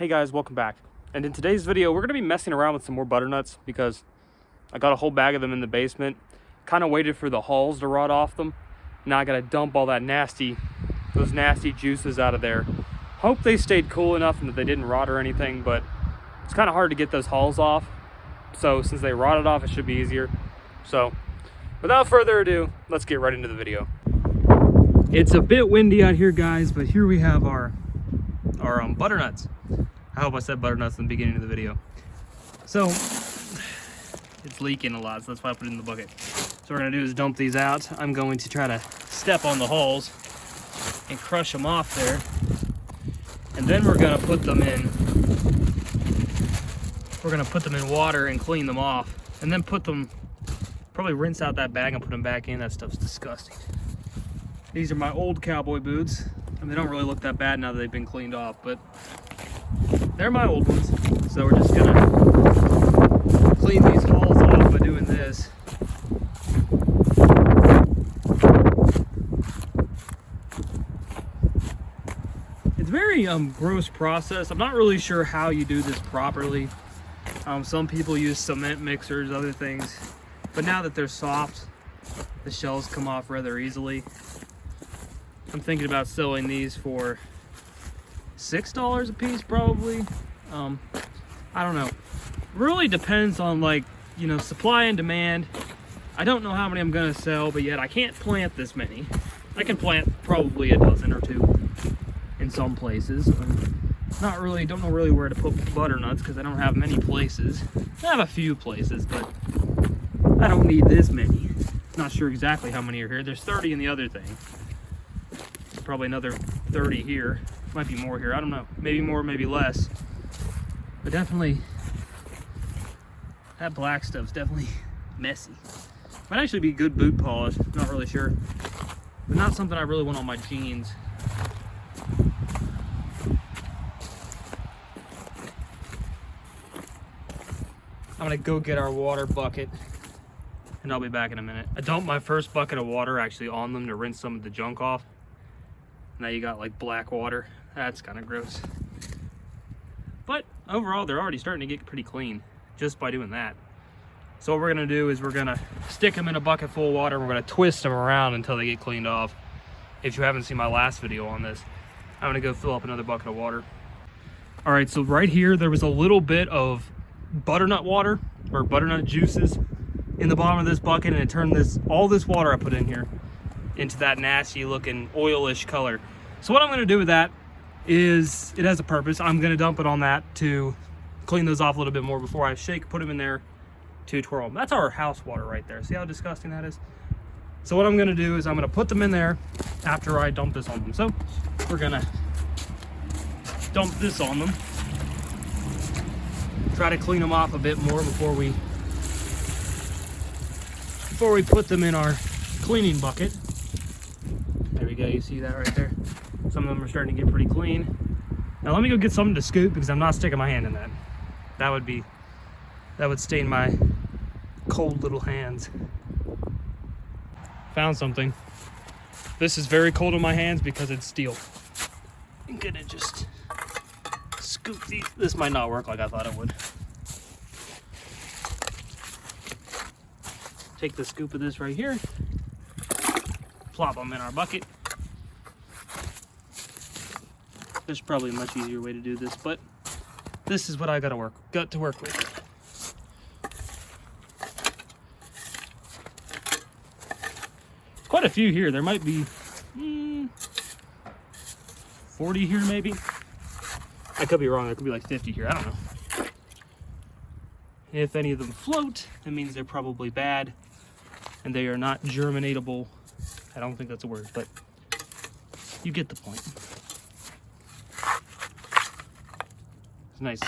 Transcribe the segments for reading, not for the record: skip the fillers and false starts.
Hey guys, welcome back. And in today's video, we're going to be messing around with some more butternuts because I got a whole bag of them in the basement. Kind of waited for the hulls to rot off them. Now I got to dump all that those nasty juices out of there. Hope they stayed cool enough and that they didn't rot or anything, but it's kind of hard to get those hulls off. So since they rotted off, it should be easier. So without further ado, let's get right into the video. It's a bit windy out here, guys, but here we have our butternuts. I hope I said butternuts in the beginning of the video. So it's leaking a lot, so that's why I put it in the bucket. So what we're gonna do is dump these out. I'm going to try to step on the hulls and crush them off there. And then we're gonna put them in water and clean them off. And then probably rinse out that bag and put them back in. That stuff's disgusting. These are my old cowboy boots. I mean, they don't really look that bad now that they've been cleaned off, but they're my old ones. So we're just gonna clean these holes off by doing this. It's very gross process. I'm not really sure how you do this properly. Some people use cement mixers, other things, but now that they're soft, the shells come off rather easily. I'm thinking about selling these for $6 a piece, probably. I don't know. Really depends on, like, you know, supply and demand. I don't know how many I'm gonna sell, but yet I can't plant this many. I can plant probably a dozen or two in some places. Don't know really where to put butternuts because I don't have many places. I have a few places, but I don't need this many. Not sure exactly how many are here. There's 30 in the other thing. Probably another 30 here. Might be more here. I don't know. Maybe more, maybe less. But definitely, that black stuff's definitely messy. Might actually be good boot polish. Not really sure. But not something I really want on my jeans. I'm gonna go get our water bucket and I'll be back in a minute. I dumped my first bucket of water actually on them to rinse some of the junk off. Now you got like black water. That's kind of gross. But overall, they're already starting to get pretty clean just by doing that. So what we're gonna do is we're gonna stick them in a bucket full of water. We're gonna twist them around until they get cleaned off. If you haven't seen my last video on this, I'm gonna go fill up another bucket of water. All right, so right here, there was a little bit of butternut water or butternut juices in the bottom of this bucket, and it turned all this water I put in here into that nasty looking oilish color. So what I'm gonna do with that is, it has a purpose. I'm gonna dump it on that to clean those off a little bit more before I put them in there to twirl them. That's our house water right there. See how disgusting that is? So what I'm gonna do is I'm gonna put them in there after I dump this on them. So we're gonna dump this on them. Try to clean them off a bit more before we put them in our cleaning bucket. There we go, you see that right there? Some of them are starting to get pretty clean. Now let me go get something to scoop because I'm not sticking my hand in that. That would stain my cold little hands. Found something. This is very cold on my hands because it's steel. I'm gonna just scoop these. This might not work like I thought it would. Take the scoop of this right here. Plop them in our bucket. There's probably a much easier way to do this, but this is what I got to work with. Quite a few here. There might be 40 here maybe. I could be wrong. There could be like 50 here. I don't know. If any of them float, that means they're probably bad and they are not germinatable. I don't think that's a word, but you get the point. It's a nice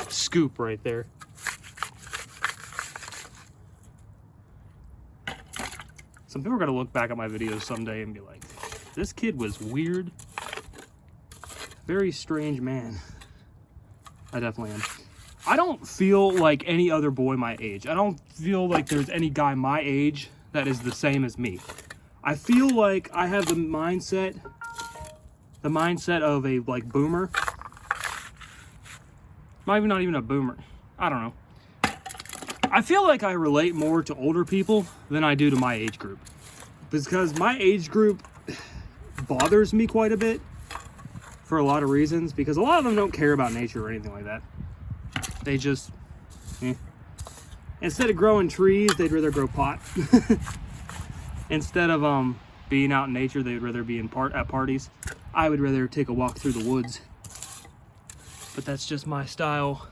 scoop right there. Some people are gonna look back at my videos someday and be like, this kid was weird. Very strange man. I definitely am. I don't feel like any other boy my age. I don't feel like there's any guy my age that is the same as me. I feel like I have the mindset of a like boomer. Maybe not even a boomer. I don't know. I feel like I relate more to older people than I do to my age group. Because my age group bothers me quite a bit for a lot of reasons. Because a lot of them don't care about nature or anything like that. They just, Instead of growing trees, they'd rather grow pot. Instead of being out in nature, they'd rather be at parties. I would rather take a walk through the woods. But that's just my style.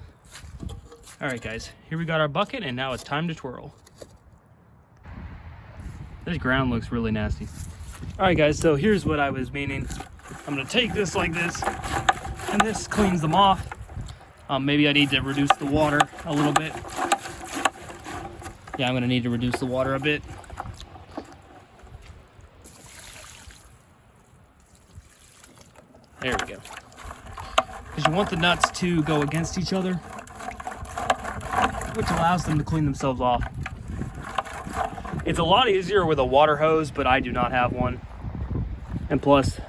All right, guys, here we got our bucket, and now it's time to twirl. This ground looks really nasty. All right, guys, so here's what I was meaning. I'm gonna take this like this, and this cleans them off. Maybe I need to reduce the water a little bit. Yeah, I'm gonna need to reduce the water a bit. There we go. Because you want the nuts to go against each other, which allows them to clean themselves off. It's a lot easier with a water hose, but I do not have one. And plus,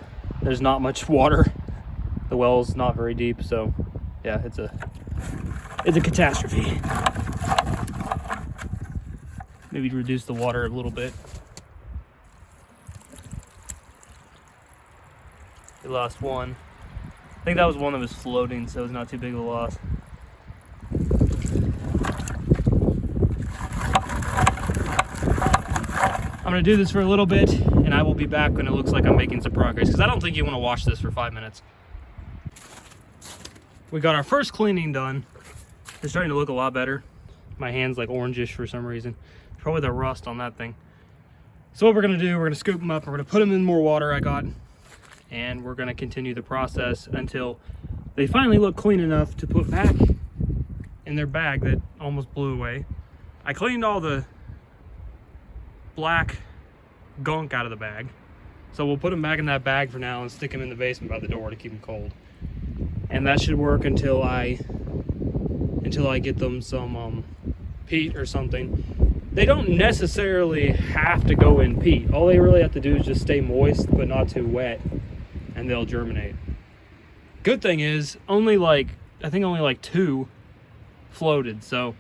there's not much water. The well's not very deep, so yeah, it's a catastrophe. Maybe reduce the water a little bit. We lost one. I think that was one that was floating, so it's not too big of a loss. I'm gonna do this for a little bit, and I will be back when it looks like I'm making some progress, because I don't think you want to watch this for 5 minutes. We got our first cleaning done. It's starting to look a lot better. My hand's like orangish for some reason. Probably the rust on that thing. So what we're gonna do, we're gonna scoop them up, we're gonna put them in more water I got, and we're gonna continue the process until they finally look clean enough to put back in their bag that almost blew away. I cleaned all the black gunk out of the bag, so we'll put them back in that bag for now and stick them in the basement by the door to keep them cold. And that should work until I get them some peat or something. They don't necessarily have to go in peat. All they really have to do is just stay moist but not too wet, and they'll germinate. Good thing is I think only like 2 floated, so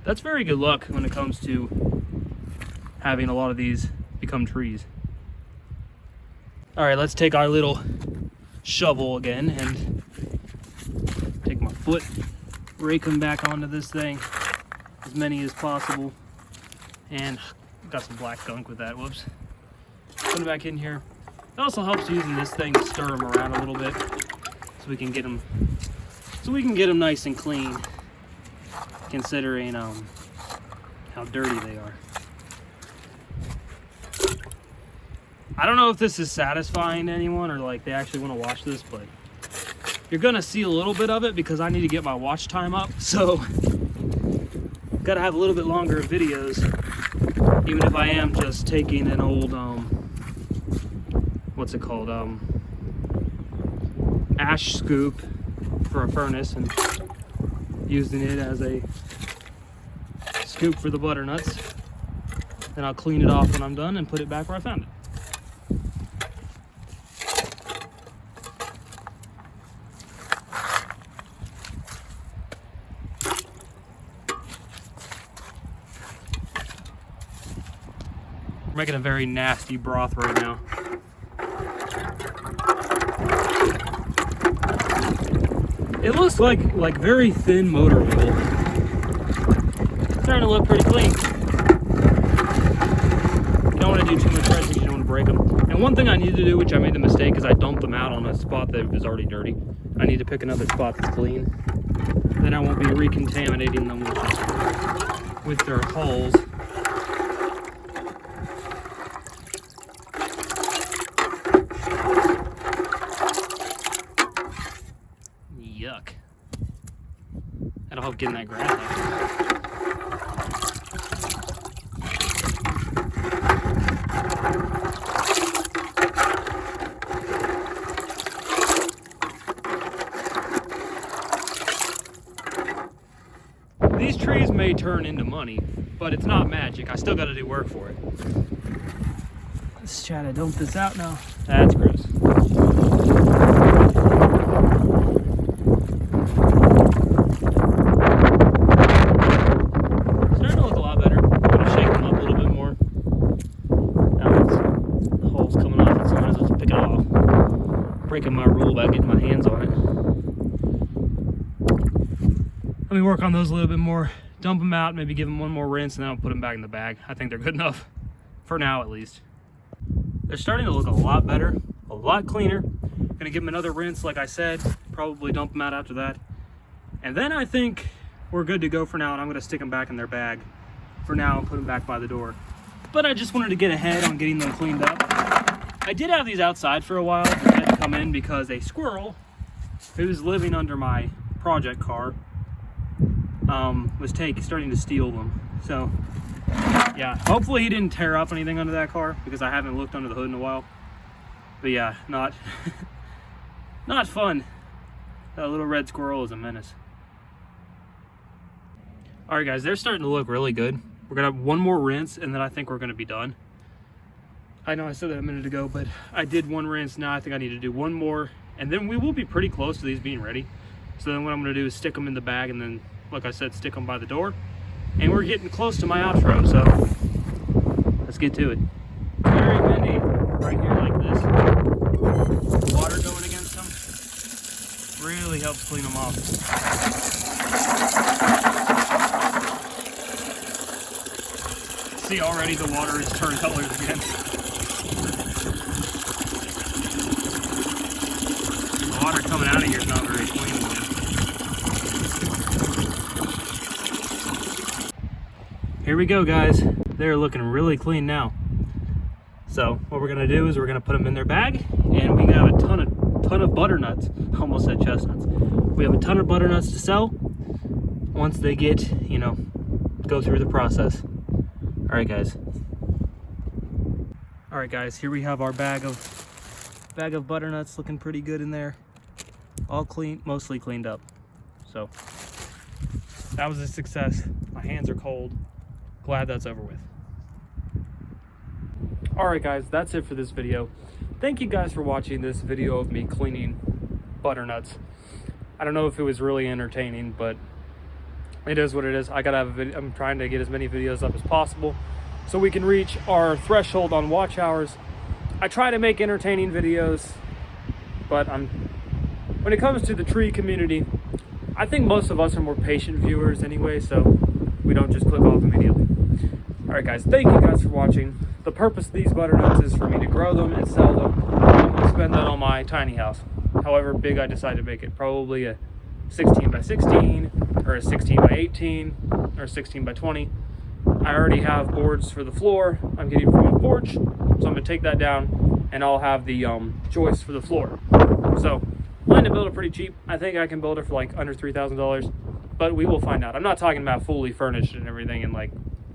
that's very good luck when it comes to having a lot of these become trees. All right, let's take our little shovel again and take my foot, rake them back onto this thing, as many as possible. And got some black gunk with that, whoops. Put them back in here. It also helps using this thing to stir them around a little bit, so we can get them nice and clean, considering how dirty they are. I don't know if this is satisfying to anyone or like they actually want to watch this, but you're gonna see a little bit of it because I need to get my watch time up, so gotta have a little bit longer videos, even if I am just taking an old what's it called, ash scoop for a furnace and using it as a scoop for the butternuts. Then I'll clean it off when I'm done and put it back where I found it. We're making a very nasty broth right now. It looks like very thin motor oil. It's starting to look pretty clean. You don't want to do too much pressure, you don't want to break them. And one thing I need to do, which I made the mistake, is I dumped them out on a spot that was already dirty. I need to pick another spot that's clean. Then I won't be recontaminating them with their hulls. Yuck. That'll help getting that grass out. These trees may turn into money, but it's not magic. I still got to do work for it. Let's try to dump this out now. That's gross. Let me work on those a little bit more, dump them out, maybe give them one more rinse, and then I'll put them back in the bag. I think they're good enough, for now at least. They're starting to look a lot better, a lot cleaner. Gonna give them another rinse, like I said, probably dump them out after that. And then I think we're good to go for now, and I'm gonna stick them back in their bag for now and put them back by the door. But I just wanted to get ahead on getting them cleaned up. I did have these outside for a while. I had to come in because a squirrel who's living under my project car was starting to steal them. So yeah, hopefully he didn't tear up anything under that car because I haven't looked under the hood in a while. But yeah, not not fun. That little red squirrel is a menace. All right guys, they're starting to look really good. We're gonna have one more rinse and then I think we're gonna be done. I know I said that a minute ago, but I did one rinse. Now I think I need to do one more, and then we will be pretty close to these being ready. So then what I'm gonna do is stick them in the bag, and then, like I said, stick them by the door. And we're getting close to my outro, so let's get to it. Very windy right here like this. The water going against them really helps clean them off. See, already the water has turned colors again. The water coming out of here is not very clean again. Here we go, guys. They're looking really clean now. So what we're gonna do is we're gonna put them in their bag, and we have a ton of butternuts. Almost said chestnuts. We have a ton of butternuts to sell once they get, you know, go through the process. All right, guys. All right, guys. Here we have our bag of butternuts, looking pretty good in there. All clean, mostly cleaned up. So that was a success. My hands are cold. Glad that's over with. All right, guys. That's it for this video. Thank you guys for watching this video of me cleaning butternuts. I don't know if it was really entertaining, but it is what it is. I gotta have a video. I'm trying to get as many videos up as possible so we can reach our threshold on watch hours. I try to make entertaining videos, but when it comes to the tree community, I think most of us are more patient viewers anyway, so we don't just click off immediately. All right, guys, thank you guys for watching. The purpose of these butternuts is for me to grow them and sell them and spend that on my tiny house. However big I decide to make it, probably a 16 by 16 or a 16 by 18 or a 16 by 20. I already have boards for the floor I'm getting from my porch, so I'm gonna take that down and I'll have the joists for the floor. So plan to build it pretty cheap. I think I can build it for like under $3,000, but we will find out. I'm not talking about fully furnished and everything and like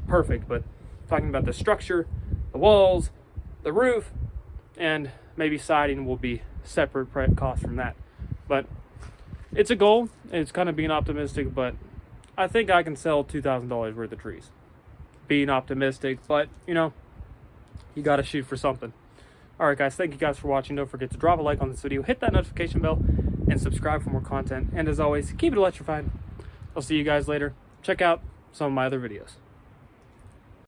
perfect, but talking about the structure, the walls, the roof, and maybe siding will be separate cost from that. But it's a goal. It's kind of being optimistic, but I think I can sell $2,000 worth of trees. Being optimistic, but you know, you got to shoot for something. All right, guys, thank you guys for watching. Don't forget to drop a like on this video, hit that notification bell, and subscribe for more content. And as always, keep it electrified. I'll see you guys later. Check out some of my other videos.